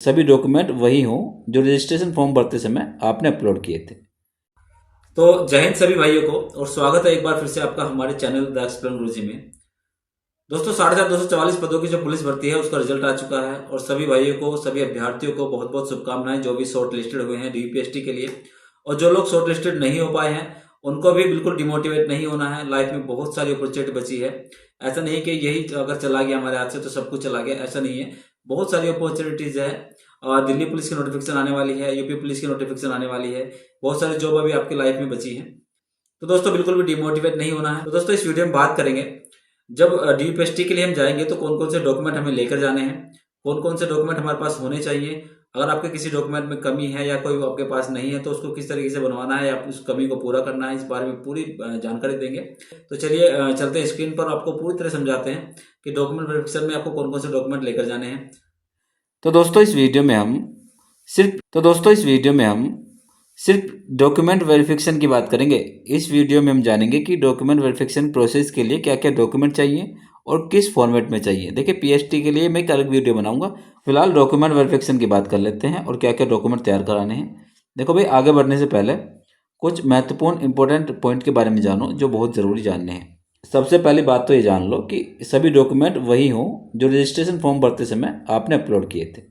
सभी डॉक्यूमेंट वही हों जो रजिस्ट्रेशन फॉर्म भरते समय आपने अपलोड किए थे। तो जय हिंद सभी भाइयों को, और स्वागत है एक बार फिर से आपका हमारे चैनल द एक्सप्लेन गुरुजी में। दोस्तों 7,244 पदों की जो पुलिस भर्ती है उसका रिजल्ट आ चुका है, और सभी भाइयों को, सभी अभ्यर्थियों को बहुत बहुत शुभकामनाएं जो भी शॉर्ट लिस्टेड हुए हैं डीपीएसटी के लिए। और जो लोग शॉर्ट लिस्टेड नहीं हो पाए हैं उनको भी बिल्कुल डिमोटिवेट नहीं होना है। लाइफ में बहुत सारी अपॉर्चुनिटी बची है। ऐसा नहीं कि यही अगर चला गया हमारे हाथ से तो सब कुछ चला गया, ऐसा नहीं है। बहुत सारी अपॉर्चुनिटीज है। और दिल्ली पुलिस की नोटिफिकेशन आने वाली है, यूपी पुलिस की नोटिफिकेशन आने वाली है। बहुत सारी जॉब अभी आपकी लाइफ में बची है। तो दोस्तों बिल्कुल भी डिमोटिवेट नहीं होना है। तो दोस्तों इस वीडियो में बात करेंगे, जब डीपीएसटी के लिए हम जाएंगे तो कौन कौन से डॉक्यूमेंट हमें लेकर जाने हैं, कौन कौन से डॉक्यूमेंट हमारे पास होने चाहिए। अगर आपके किसी डॉक्यूमेंट में कमी है या कोई आपके पास नहीं है तो उसको किस तरीके से बनवाना है या उस कमी को पूरा करना है, इस बारे में पूरी जानकारी देंगे। तो चलिए चलते हैं स्क्रीन पर, आपको पूरी तरह समझाते हैं कि डॉक्यूमेंट वेरिफिकेशन में आपको कौन कौन से डॉक्यूमेंट लेकर जाने हैं। तो दोस्तों इस वीडियो में हम सिर्फ डॉक्यूमेंट वेरिफिकेशन की बात करेंगे। इस वीडियो में हम जानेंगे कि डॉक्यूमेंट वेरिफिकेशन प्रोसेस के लिए क्या क्या डॉक्यूमेंट चाहिए और किस फॉर्मेट में चाहिए। देखिए पीएसटी के लिए मैं एक अलग वीडियो बनाऊंगा, फिलहाल डॉक्यूमेंट वेरिफिकेशन की बात कर लेते हैं और क्या क्या डॉक्यूमेंट तैयार कराने हैं। देखो भाई, आगे बढ़ने से पहले कुछ महत्वपूर्ण इंपॉर्टेंट पॉइंट के बारे में जानो जो बहुत ज़रूरी जानने हैं। सबसे पहली बात तो ये जान लो कि सभी डॉक्यूमेंट वही हों जो रजिस्ट्रेशन फॉर्म भरते समय आपने अपलोड किए थे।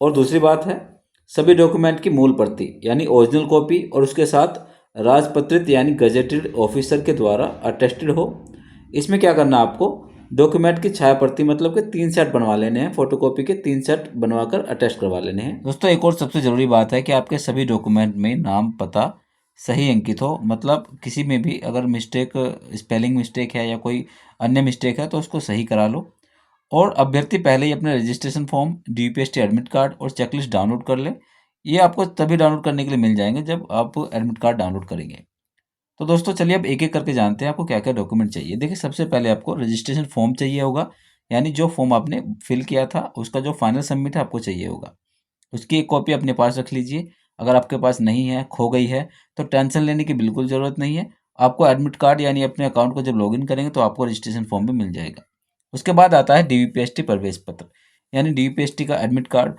और दूसरी बात है, सभी डॉक्यूमेंट की मूल प्रति यानी ओरिजिनल कॉपी और उसके साथ राजपत्रित यानी गजेटेड ऑफिसर के द्वारा अटेस्टेड हो। इसमें क्या करना है आपको, डॉक्यूमेंट की छाया प्रति मतलब कि 3 सेट बनवा लेने हैं, फोटोकॉपी के 3 सेट बनवाकर अटेस्ट करवा लेने हैं। दोस्तों एक और सबसे ज़रूरी बात है कि आपके सभी डॉक्यूमेंट में नाम पता सही अंकित हो, मतलब किसी में भी अगर मिस्टेक, स्पेलिंग मिस्टेक है या कोई अन्य मिस्टेक है तो उसको सही करा लो। और अभ्यर्थी पहले ही अपने रजिस्ट्रेशन फॉर्म, डीपीएसटी एडमिट कार्ड और चेकलिस्ट डाउनलोड कर ले। ये आपको तभी डाउनलोड करने के लिए मिल जाएंगे जब आप एडमिट कार्ड डाउनलोड करेंगे। तो दोस्तों चलिए अब एक एक करके जानते हैं आपको क्या क्या डॉक्यूमेंट चाहिए। देखिए सबसे पहले आपको रजिस्ट्रेशन फॉर्म चाहिए होगा, यानी जो फॉर्म आपने फिल किया था उसका जो फाइनल सबमिट है आपको चाहिए होगा। उसकी एक कॉपी अपने पास रख लीजिए। अगर आपके पास नहीं है, खो गई है, तो टेंशन लेने की बिल्कुल ज़रूरत नहीं है। आपको एडमिट कार्ड यानी अपने अकाउंट को जब लॉगिन करेंगे तो आपको रजिस्ट्रेशन फॉर्म भी मिल जाएगा। उसके बाद आता है डीपीएसटी प्रवेश पत्र, यानी डीपीएसटी का एडमिट कार्ड।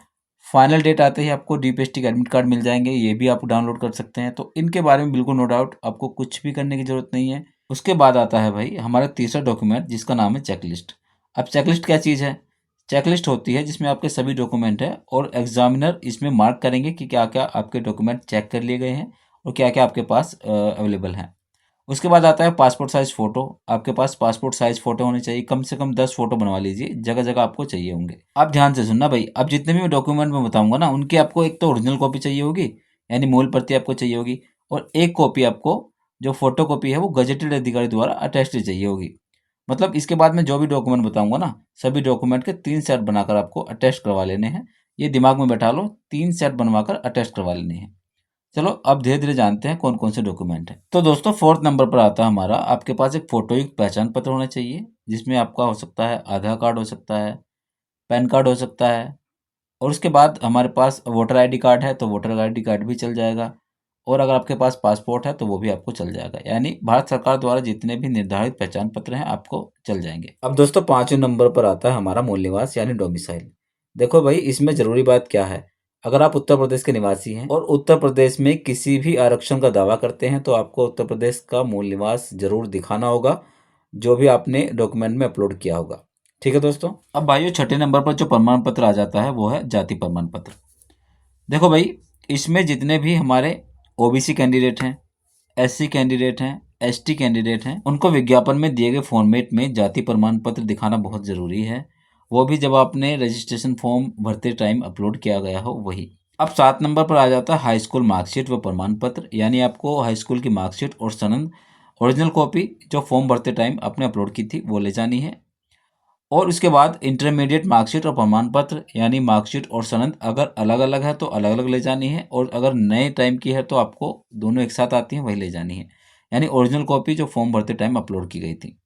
फाइनल डेट आते ही आपको डीपीएसटी का एडमिट कार्ड मिल जाएंगे, ये भी आप डाउनलोड कर सकते हैं। तो इनके बारे में बिल्कुल नो डाउट, आपको कुछ भी करने की जरूरत नहीं है। उसके बाद आता है भाई हमारा तीसरा डॉक्यूमेंट जिसका नाम है चेकलिस्ट। अब चेकलिस्ट क्या चीज़ है? चेकलिस्ट होती है जिसमें आपके सभी डॉक्यूमेंट है और एग्जामिनर इसमें मार्क करेंगे कि क्या क्या आपके डॉक्यूमेंट चेक कर लिए गए हैं और क्या क्या आपके पास अवेलेबल हैं। उसके बाद आता है पासपोर्ट साइज़ फ़ोटो। आपके पास पासपोर्ट साइज़ फ़ोटो होने चाहिए, कम से कम 10 फ़ोटो बनवा लीजिए, जगह जगह आपको चाहिए होंगे। आप ध्यान से सुनना भाई, अब जितने भी मैं डॉक्यूमेंट में बताऊंगा ना उनकी आपको एक तो ओरिजिनल कॉपी चाहिए होगी, यानी मूल प्रति आपको चाहिए होगी, और एक कॉपी आपको जो फोटो कॉपी है वो गजेटेड अधिकारी द्वारा अटेस्टेड चाहिए होगी। मतलब इसके बाद में जो भी डॉक्यूमेंट बताऊंगा ना, सभी डॉक्यूमेंट के 3 सेट बनाकर आपको अटेस्ट करवा लेने हैं। ये दिमाग में बैठा लो, 3 सेट बनवाकर अटेस्ट करवा लेने हैं। चलो अब धीरे धीरे जानते हैं कौन कौन से डॉक्यूमेंट हैं। तो दोस्तों 4th नंबर पर आता है हमारा, आपके पास एक फोटोयुक्त पहचान पत्र होना चाहिए, जिसमें आपका हो सकता है आधार कार्ड हो सकता है, पैन कार्ड हो सकता है, और उसके बाद हमारे पास वोटर आईडी कार्ड है तो वोटर आईडी कार्ड भी चल जाएगा, और अगर आपके पास पासपोर्ट है तो वो भी आपको चल जाएगा। यानी भारत सरकार द्वारा जितने भी निर्धारित पहचान पत्र हैं आपको चल जाएंगे। अब दोस्तों 5वें नंबर पर आता है हमारा मूल निवास यानी डोमिसाइल। देखो भाई, इसमें ज़रूरी बात क्या है, अगर आप उत्तर प्रदेश के निवासी हैं और उत्तर प्रदेश में किसी भी आरक्षण का दावा करते हैं तो आपको उत्तर प्रदेश का मूल निवास जरूर दिखाना होगा, जो भी आपने डॉक्यूमेंट में अपलोड किया होगा। ठीक है दोस्तों। अब भाइयों 6ठे नंबर पर जो प्रमाण पत्र आ जाता है वो है जाति प्रमाण पत्र। देखो भाई, इसमें जितने भी हमारे ओबीसी कैंडिडेट हैं, एससी कैंडिडेट हैं, एसटी कैंडिडेट हैं, उनको विज्ञापन में दिए गए फॉर्मेट में जाति प्रमाण पत्र दिखाना बहुत ज़रूरी है, वो भी जब आपने रजिस्ट्रेशन फॉर्म भरते टाइम अपलोड किया गया हो वही। अब 7 नंबर पर आ जाता है हाई स्कूल मार्कशीट व प्रमाण पत्र, यानी आपको हाई स्कूल की मार्कशीट और सनद ओरिजिनल कॉपी जो फॉर्म भरते टाइम आपने अपलोड की थी वो ले जानी है। और उसके बाद इंटरमीडिएट मार्कशीट और प्रमाण पत्र, यानी मार्कशीट और सनद अगर अलग अलग है तो अलग अलग ले जानी है, और अगर नए टाइम की है तो आपको दोनों एक साथ आती हैं वही ले जानी है, यानी ओरिजिनल कॉपी जो फॉर्म भरते टाइम अपलोड की गई थी।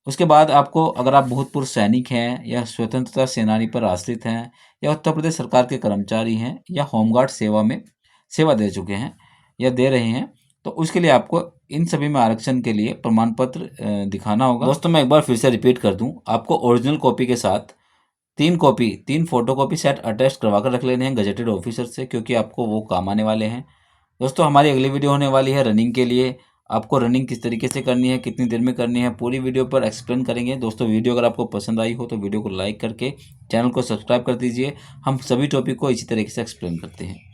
उसके बाद आपको, अगर आप भूतपूर्व सैनिक हैं या स्वतंत्रता सेनानी पर आश्रित हैं या उत्तर प्रदेश सरकार के कर्मचारी हैं या होमगार्ड सेवा में सेवा दे चुके हैं या दे रहे हैं, तो उसके लिए आपको इन सभी में आरक्षण के लिए प्रमाण पत्र दिखाना होगा। दोस्तों मैं एक बार फिर से रिपीट कर दूं, आपको ओरिजिनल कॉपी के साथ तीन फोटोकॉपी सेट अटैच करवा कर रख लेने हैं गजेटेड ऑफिसर से, क्योंकि आपको वो काम आने वाले हैं। दोस्तों हमारी अगली वीडियो होने वाली है रनिंग के लिए। आपको रनिंग किस तरीके से करनी है, कितनी देर में करनी है, पूरी वीडियो पर एक्सप्लेन करेंगे। दोस्तों वीडियो अगर आपको पसंद आई हो तो वीडियो को लाइक करके चैनल को सब्सक्राइब कर दीजिए। हम सभी टॉपिक को इसी तरीके से एक्सप्लेन करते हैं।